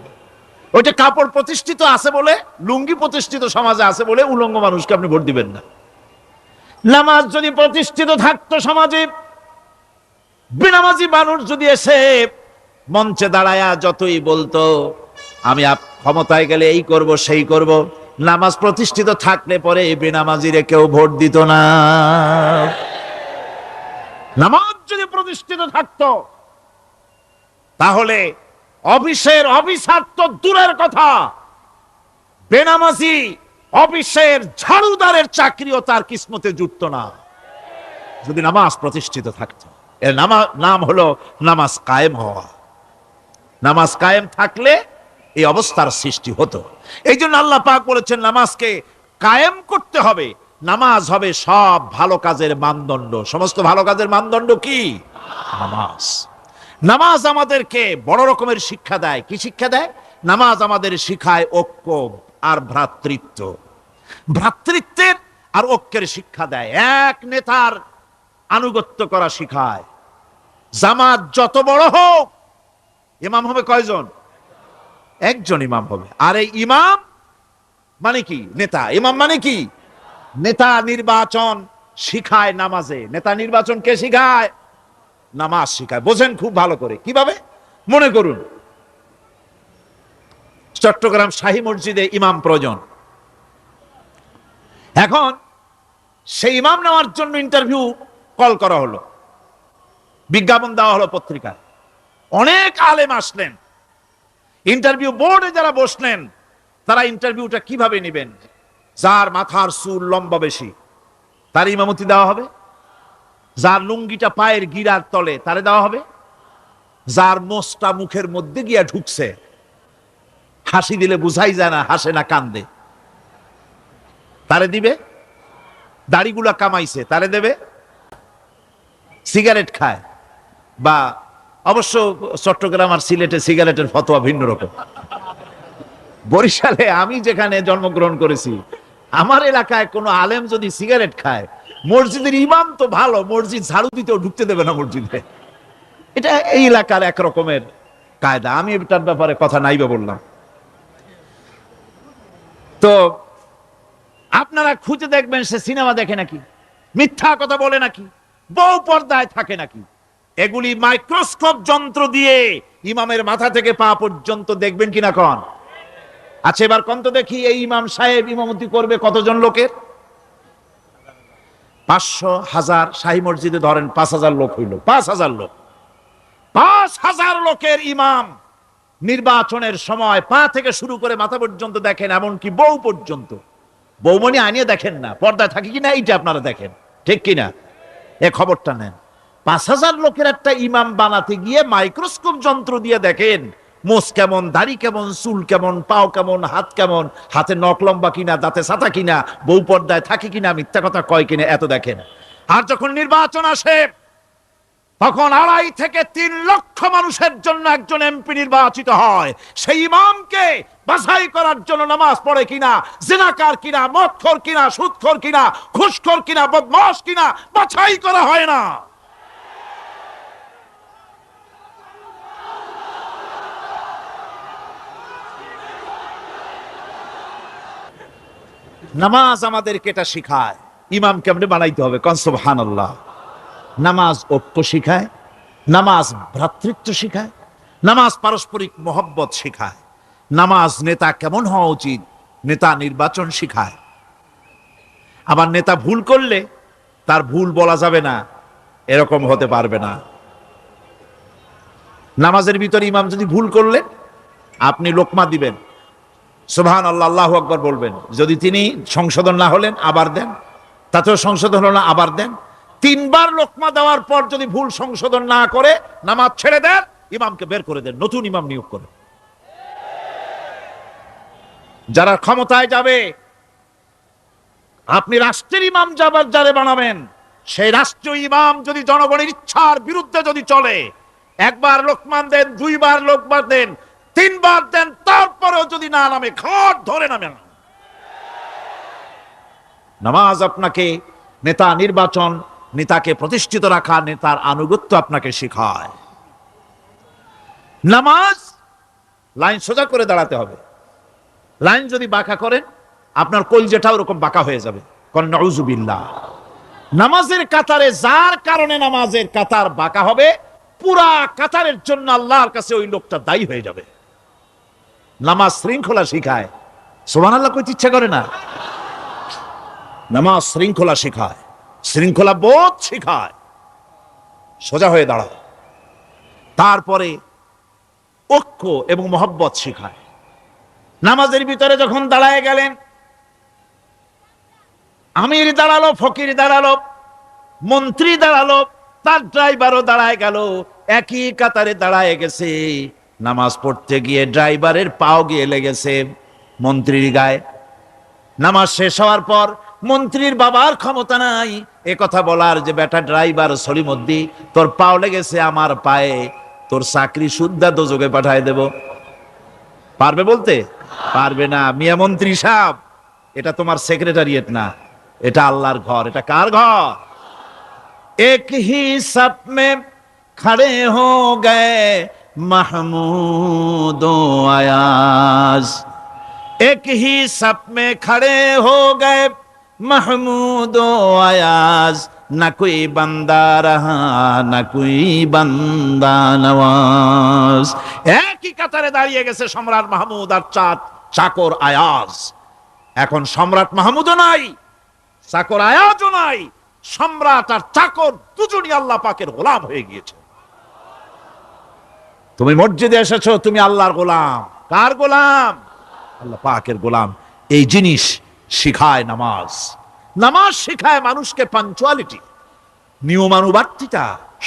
ওইটা কাপড় প্রতিষ্ঠিত আছে বলে, লুঙ্গি প্রতিষ্ঠিত সমাজে আছে বলে উলঙ্গ মানুষকে আপনি ভোট দিবেন না। নামাজ যদি প্রতিষ্ঠিত থাকতো সমাজে, বেনামাজি মানুষ যদি এসে মঞ্চে দাঁড়ায়া যতই বলতো আমি ক্ষমতায় গেলে এই করব সেই করব, নামাজ প্রতিষ্ঠিত থাকলে পরে বেনামাজিরে কেউ ভোট দিত না। নামাজ যদি প্রতিষ্ঠিত থাকতো, তাহলে অফিসের অফিসার তো দূরের কথা, বেনামাজি অফিসের ঝাড়ুদারের চাকরিও তার কিসমতে জুটত না, যদি নামাজ প্রতিষ্ঠিত থাকতো। এর নাম হলো নামাজ কায়েম হওয়া। নামাজ কায়েম থাকলে এই অবস্থার সৃষ্টি হতো। এই জন্য আল্লাহ পাক বলেছেন নামাজকে কায়েম করতে হবে। নামাজ হবে সব ভালো কাজের মানদণ্ড। সমস্ত ভালো কাজের মানদণ্ড কি? নামাজ। নামাজ আমাদেরকে বড় রকমের শিক্ষা দেয়। কি শিক্ষা দেয়? নামাজ আমাদের শিখায় ঐক্য আর ভ্রাতৃত্ব। ভ্রাতৃত্বের আর ঐক্যের শিক্ষা দেয়। এক নেতার আনুগত্য করা শিখায়। জামাত যত বড় হোক, ইমাম হবে কয়জন? একজন ইমাম হবে। আর এই ইমাম মানে কি? নেতা। ইমাম মানে কি? নেতা নির্বাচন শিখায় নামাজে। নেতা নির্বাচন কে শিখায়? নামাজ শিখায়। বোঝেন খুব ভালো করে। কিভাবে? মনে করুন চট্টগ্রাম শাহী মসজিদে ইমাম প্রয়োজন। এখন সেই ইমাম নেওয়ার জন্য ইন্টারভিউ কল করা হলো, বিজ্ঞাপন দেওয়া হলো পত্রিকায়। অনেক আলেম আসলেন। ইন্টারভিউ বোর্ডে যারা বসলেন, তারা ইন্টারভিউটা কিভাবে নেবেন? যার মাথার চুল লম্বা বেশি তার ইমামতি দেওয়া হবে, যার লুঙ্গিটা পায়ের গিরার তলে তারে দেওয়া হবে, যার মোষটা মুখের মধ্যে গিয়া ঢুকছে, হাসি দিলে বুঝাই যায় না হাসে না কান্দে, তারে দিবে। দাড়িগুলা কামাইছে তারে দেবে। সিগারেট খায়, বা অবশ্য চট্টগ্রাম আর সিলেটে সিগারেটের ফতোয়া ভিন্ন রকম। বরিশালে আমি যেখানে জন্মগ্রহণ করেছি, আমার এলাকায় কোনো আলেম যদি সিগারেট খায়, মসজিদের ইমাম তো ভালো, মসজিদ ঝাড়ু দিতেও ঢুকতে দেবে না মসজিদে। এটা এই এলাকার এক রকমের কায়দা। আমি এটার ব্যাপারে কথা নাইবে বললাম। তো আপনারা খুঁজে দেখবেন সে সিনেমা দেখে নাকি, মিথ্যা কথা বলে নাকি, বউ পর্দায় থাকে নাকি। এগুলি মাইক্রোস্কোপ যন্ত্র দিয়ে ইমামের মাথা থেকে পা পর্যন্ত দেখবেন কিনা কন? আচ্ছা এবার কন্ত দেখি, এই ইমাম সাহেব ইমামতি করবে কতজন লোকের? 500, 1000, শাহী মসজিদে ধরেন 5000 লোক হইল, 5000 লোক, 5000 লোকের ইমাম নির্বাচনের সময় পা থেকে শুরু করে মাথা পর্যন্ত দেখেন, এমনকি বউ পর্যন্ত, বৌমনি আনিয়ে দেখেন না, পর্দায় থাকে কিনা এইটা আপনারা দেখেন, ঠিক কিনা? এ খবরটা নেন। 5000 লোকের একটা ইমাম বানাতে গিয়ে মাইক্রোস্কোপ যন্ত্র দিয়ে দেখেন মোষ কেমন, দাড়ি কেমন, চুল কেমন, পাও কেমন, হাত কেমন, হাতে নখ লম্বা কিনা, দাঁতে ছাতা কিনা, বউ পর্দায় থাকে কিনা, মিথ্যা কথা কয় কিনা, এত দেখেন। আর যখন নির্বাচন আসে তখন 2.5 থেকে 3 লক্ষ মানুষের জন্য একজন এমপি নির্বাচিত হয়। সেই ইমামকে বাছাই করার জন্য নামাজ পড়ে কিনা, জিনাকার কিনা, মদখোর কিনা, সুদখোর কিনা, ঘুষখোর কিনা, বদমাশ কিনা বাছাই করা হয় না। নামাজ আমাদেরকে এটা শিখায় ইমাম কেমনে বানাইতে হবে। কন সুবহানাল্লাহ। নামাজ ঐক্য শিখায়, নামাজ ভ্রাতৃত্ব শিখায়, নামাজ পারস্পরিক মহব্বত শিখায়, নামাজ নেতা কেমন হওয়া উচিত, নেতা নির্বাচন শিখায়। আবার নেতা ভুল করলে তার ভুল বলা যাবে না, এরকম হতে পারবে না। নামাজের ভিতরে ইমাম যদি ভুল করলে আপনি লোকমা দিবেন, সুবহানাল্লাহ, আল্লাহু আকবার বলবেন। যদি তিনি সংশোধন না হলেন আবার দেন, তাতেও সংশোধন হলো না আবার দেন। 3 বার লোকমা দেওয়ার পর যদি ভুল সংশোধন না করে নামাজ ছেড়ে দেন, ইমামকে বের করে দেন, নতুন ইমাম নিয়োগ করে। যারা ক্ষমতায় যাবে, আপনি রাষ্ট্রের ইমাম যারে বানাবেন, সেই রাষ্ট্রীয় ইমাম যদি জনগণের ইচ্ছার বিরুদ্ধে যদি চলে, 1 বার লোকমান দেন, 2 বার লোকমান দেন, 3 বার দেন, তারপরেও যদি না নামে, ঘাট ধরে নামেন। নামাজ আপনাকে নেতা নির্বাচন, নেতাকে প্রতিষ্ঠিত রাখা, নেতার আনুগত্য আপনাকে শেখায়। নামাজ লাইন সোজা করে দাঁড়াতে হবে। লাইন যদি বাঁকা করেন আপনার কলজেটা ওরকম বাঁকা হয়ে যাবে। কোন নাউযুবিল্লাহ। নামাজের কাতারে যার কারণে নামাজের কাতার বাঁকা হবে, পুরা কাতারের জন্য আল্লাহর কাছে ওই লোকটা দায়ী হয়ে যাবে। নামাজ শৃঙ্খলা শিখায়। সুবহানাল্লাহ কইতে ইচ্ছা করে না? নামাজ শৃঙ্খলা শিখায়, শৃঙ্খলা বোধ শিখায়, সোজা হয়ে দাঁড়াও। তারপরে ঐক্য এবং মহব্বত শিখায়। নামাজের ভিতরে যখন দাঁড়ায় গেলেন, আমির দাঁড়ালো, ফকির দাঁড়ালো, মন্ত্রী দাঁড়ালো, তার ড্রাইভারও দাঁড়ায় গেল, একই কাতারে দাঁড়ায় গেছে। নামাজ পড়তে গিয়ে ড্রাইভারের পাও গিয়ে লেগেছে মন্ত্রীর গায়ে। নামাজ শেষ হওয়ার পর মন্ত্রীর বাবার ক্ষমতা নাই এ কথা বলার যে বেটা ড্রাইভার সলিমুদ্দি, তোর পাও লেগেছে আমার পায়ে, তোর চাকরি শুদ্ধা দোজকে পাঠায় দেব। পারবে বলতে? পারবে না। মিয়া মন্ত্রী সাহেব, এটা তোমার সেক্রেটারিয়েট না, এটা আল্লাহর ঘর। এটা কার ঘর? এক হি সব মে খড়ে হো গয়ে মাহমুদ ও আয়াজ, এক হি সব মে খড়ে হো গয়ে মাহমুদ ও আয়াজ, না কোই বান্দা রহা না কোই বান্দা নওয়াজ। একই কাতারে দাঁড়িয়ে গেছে সম্রাট মাহমুদ আর চাকর আয়াজ। এখন সম্রাট মাহমুদও নাই, চাকর আয়াজও নাই, সম্রাট আর চাকর দুজনই আল্লাহ পাকের গোলাম হয়ে গিয়েছে। তুমি মসজিদে এসেছো, তুমি আল্লাহর গোলাম। কার গোলাম? আল্লাহ পাকের গোলাম। এই জিনিস শিখায় নামাজ। নামাজ শিখায় মানুষকে পাঞ্চুয়ালিটি, নিয়মানুবর্তিতা,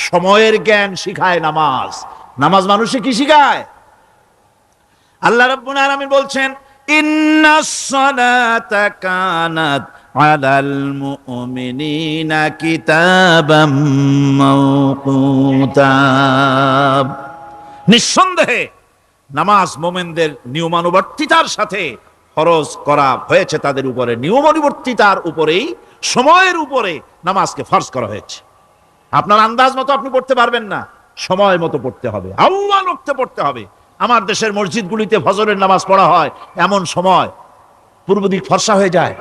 সময়ের জ্ঞান শিখায় নামাজ। নামাজ মানুষকে কি শিখায়? আল্লাহ রাব্বুল আলামিন বলছেন, ইন্নাস সালাতা কানাত আলাল মুমিনিনা কিতাবাম মাওকুতা। নিঃসন্দেহে নামাজ মুমিনদের নিয়মানুবর্তিতার সাথে ফরজ করা হয়েছে, তাদের উপরে নিয়মানুবর্তিতার উপরেই, সময়ের উপরে নামাজকে ফরজ করা হয়েছে। আপনার আন্দাজ মতো আপনি পড়তে পারবেন না, সময় মতো পড়তে হবে, আউয়াল ওয়াক্তে পড়তে হবে। আমার দেশের মসজিদগুলিতে ফজরের নামাজ পড়া হয় এমন সময় পূর্ব দিক ফর্সা হয়ে যায়।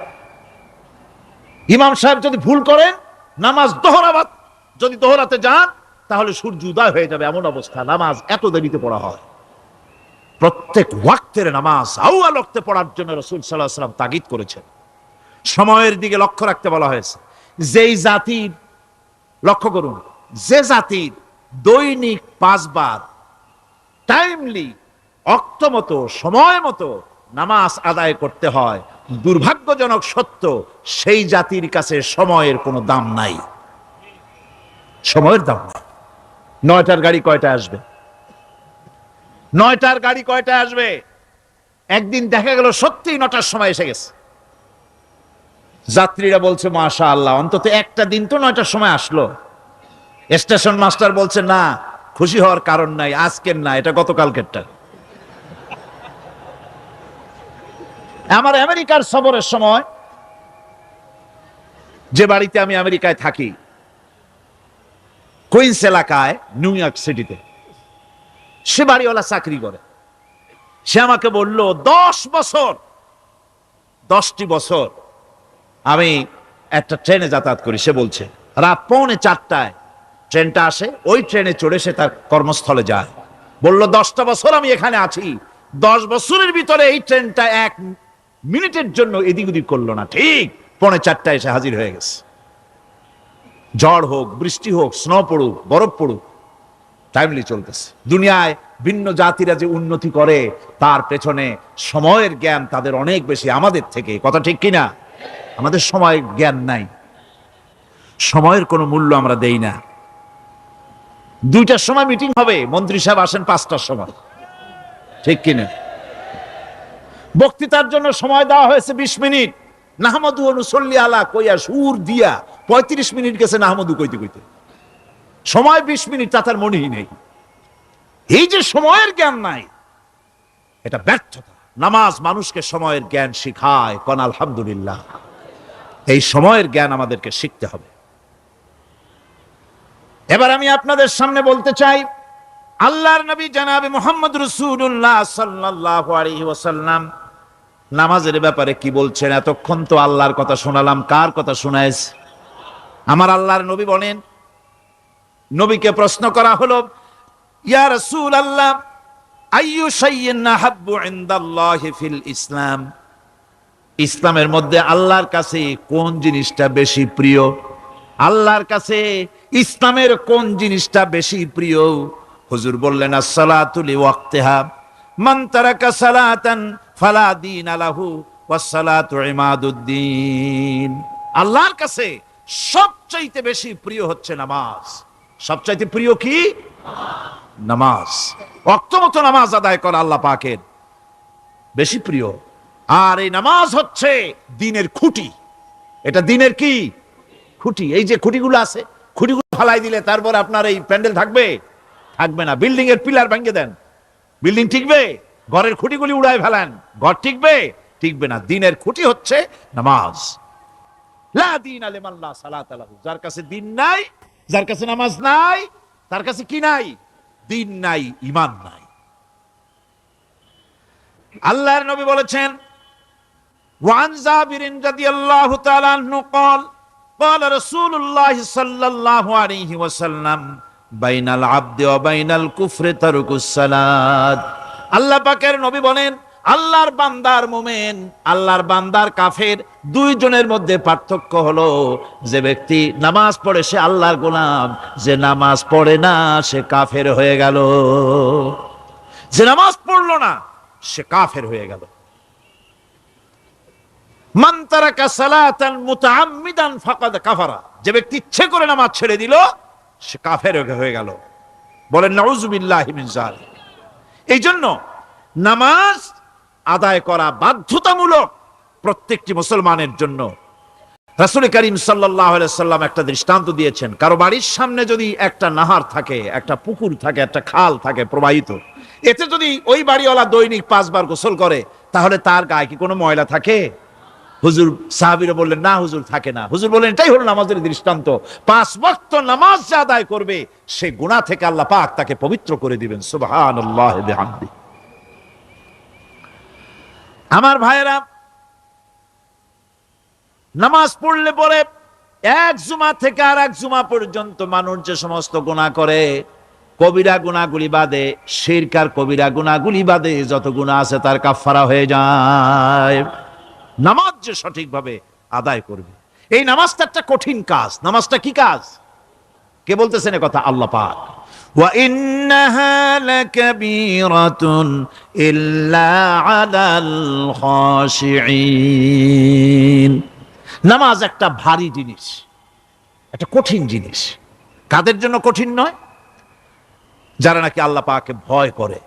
ইমাম সাহেব যদি ভুল করেন, নামাজ যদি দোহরাতে যান, তাহলে সূর্য উদয় হয়ে যাবে, এমন অবস্থা। নামাজ এত দেরিতে পড়া হয়। প্রত্যেক ওয়াক্তের নামাজ আউয়াল ওয়াক্তে পড়ার জন্য রাসূল সাল্লাল্লাহু আলাইহি ওয়াসাল্লাম তাগিদ করেছেন। সময়ের দিকে লক্ষ্য রাখতে বলা হয়েছে। যেই জাতির, লক্ষ্য করুন, যে জাতির দৈনিক 5 বার টাইমলি, অক্ত মতো, সময় মতো নামাজ আদায় করতে হয়, দুর্ভাগ্যজনক সত্য, সেই জাতির কাছে সময়ের কোনো দাম নাই। সময়ের দাম নাই। 9টার গাড়ি কয়টা আসবে? 9টার গাড়ি কয়টা আসবে? একদিন দেখা গেল সত্যি 9টার সময় এসে গেছে। যাত্রীরা বলছে মাশাআল্লাহ, অন্তত একটা দিন তো 9টার সময় আসলো। স্টেশন মাস্টার বলছে না, খুশি হওয়ার কারণ নাই, আজকের না, এটা গতকালকেরটা। আমার আমেরিকার সফরের সময়, যে বাড়িতে আমি আমেরিকায় থাকি, কুইন্স এলাকায়, নিউ ইয়র্ক সিটিতে, সে বাড়িওয়ালা চাকরি করে। সে আমাকে বলল 10টি বছর আমি একটা ট্রেনে যাতায়াত করি। সে বলছে রাত 3:45 ট্রেনটা আসে, ওই ট্রেনে চড়ে সে তার কর্মস্থলে যায়। বলল 10টা বছর আমি এখানে আছি, 10 বছরের ভিতরে এই ট্রেনটা 1 মিনিটের জন্য এদিক ওদিক করলো না, ঠিক 3:45 এসে হাজির হয়ে গেছে। ঝড় হোক, বৃষ্টি হোক, স্নো পড়ুক, বরফ পড়ুক, টাইমলি চলতেছে। দুনিয়ায় ভিন্ন জাতিরা যে উন্নতি করে, তার পেছনে সময়ের জ্ঞান তাদের অনেক বেশি আমাদের থেকে। কথা ঠিক কিনা? আমাদের সময়ের জ্ঞান নাই, সময়ের কোনো মূল্য আমরা দেই না। 2টার সময় মিটিং হবে, মন্ত্রী সাহেব আসেন 5টার সময়, ঠিক কিনা? বক্তৃতার জন্য সময় দেওয়া হয়েছে 20 মিনিট, নাহমাদু ওয়া নুসাল্লি আলা কইয়া সুর দিয়া 35 মিনিট গেছে নাহমাদু কইতে কইতে। সময় 20 মিনিট, তা তার মনেই নেই। এই যে সময়ের জ্ঞান নাই, এটা ব্যর্থতা। নামাজ মানুষকে সময়ের জ্ঞান শিখায়, কোন আলহামদুলিল্লাহ। এই সময়ের জ্ঞান আমাদেরকে শিখতে হবে। এবার আমি আপনাদের সামনে বলতে চাই, আল্লাহর নবী জনাবে মুহাম্মদ রাসূলুল্লাহ সাল্লাল্লাহু আলাইহি ওয়াসাল্লাম নামাজের ব্যাপারে কি বলছেন। এতক্ষণ তো আল্লাহর কথা শোনালাম, কার কথা শোনাইছে? আমার আল্লাহর নবী বলেন, নবীকে প্রশ্ন করা হলো, ইয়া রাসূলুল্লাহ আইয়ু শাইইন আহাব্বু ইনদাল্লাহি ফিল ইসলাম, ইসলামের মধ্যে আল্লাহর কাছে কোন জিনিসটা বেশি প্রিয়? আল্লাহর কাছে ইসলামের কোন জিনিসটা বেশি প্রিয়? হুজুর বললেন, as-salatu li waqtiha, মান তারাকা সালাতান ফালা দীন লাহু ওয়াস-সালাতু ইমাদুদ্দিন। আল্লাহর কাছে সবচাইতে বেশি প্রিয় হচ্ছে নামাজ। সবচাইতে প্রিয় কি? নামাজ। ওয়াক্ত মতো নামাজ আদায় করা আল্লাহ পাকের বেশি প্রিয়। আর এই নামাজ হচ্ছে দ্বীনের খুঁটি। এটা দ্বীনের কি? খুঁটি। এই যে খুঁটিগুলো আছে, খুঁটিগুলো ফালাই দিলে তারপর আপনার এই প্যান্ডেল থাকবে? থাকবে না। বিল্ডিং এর পিলার ভেঙে দেন, বিল্ডিং টিকবে? ঘরের খুঁটিগুলি উড়ায় ফেলেন, ঘর টিকবে? টিকবে না। দ্বীনের খুঁটি হচ্ছে নামাজ। লা দীনা লিমান লা সালাতা লাহু, যার কাছে দ্বীন নাই, যার কাছে নামাজ নাই, তার কাছে কি নাই? দ্বীন নাই, ঈমান নাই। আল্লাহর নবী বলেছেন, ওয়ান জাবিরিন রাদিয়াল্লাহু তাআলা আনহু قال قال رسول الله صلى الله عليه وسلم بين العبد وبين الكفر ترك الصلاة। আল্লাহ পাকের নবী বলেন, আল্লাহর বান্দার মুমিন, আল্লাহর বান্দার কাফের, দুইজনের মধ্যে পার্থক্য হলো, যে ব্যক্তি নামাজ পড়ে সে আল্লাহর গোলাম, যে নামাজ পড়ে না সে কাফের হয়ে গেল। যে নামাজ পড়লো না সে কাফের হয়ে গেল। মান তারাকা সালাতান মুতাআম্মিদান ফাকাদ কাফারা, যে ব্যক্তি ইচ্ছে করে নামাজ ছেড়ে দিল সে কাফের হয়ে গেল। বলেন নাউযুবিল্লাহি মিন যালিক। এই জন্য নামাজ আদায় করা বাধ্যতামূলক প্রত্যেকটি মুসলমানের জন্য। রাসূল করিম সাল্লাল্লাহু আলাইহি সাল্লাম একটা দৃষ্টান্ত দিয়েছেন, কারো বাড়ির সামনে যদি একটা নাহার থাকে, একটা পুকুর থাকে, একটা খাল থাকে প্রবাহিত, এতে যদি ওই বাড়িওয়ালা দৈনিক 5 বার গোসল করে, তাহলে তার গায়ে কি কোনো ময়লা থাকে? হুজুর, সাহাবীরা বললেন না হুজুর, থাকে না। হুজুর বললেন, এটাই হলো নামাজের দৃষ্টান্ত। 5 ওয়াক্ত নামাজ যে আদায় করবে, সে গুনাহ থেকে আল্লাহ পাক তাকে পবিত্র করে দিবেন। সুবহানাল্লাহি বিহামদি। আমার ভাইয়েরা, নামাজ পড়লে পরে এক জুমা থেকে আর এক জুমা পর্যন্ত মানুষ যে সমস্ত গুনাহ করে, কবিরা গুনাহগুলি বাদে, শিরক আর কবিরা গুনাহগুলি বাদে যত গুনাহ আছে তার কাফারা হয়ে যায়। নামাজ যে সঠিকভাবে আদায় করবে, এই নামাজটা একটা কঠিন কাজ। নামাজটা কি কাজ? কে বলতেছেন এ কথা? আল্লাহ পাক। ওয়া ইন্নাহা লাকাবীরাতুন ইল্লা আলাল খাশিঈন। নামাজ একটা ভারী জিনিস, একটা কঠিন জিনিস। কাদের জন্য কঠিন নয়? যারা নাকি আল্লাহ পাককে ভয় করে।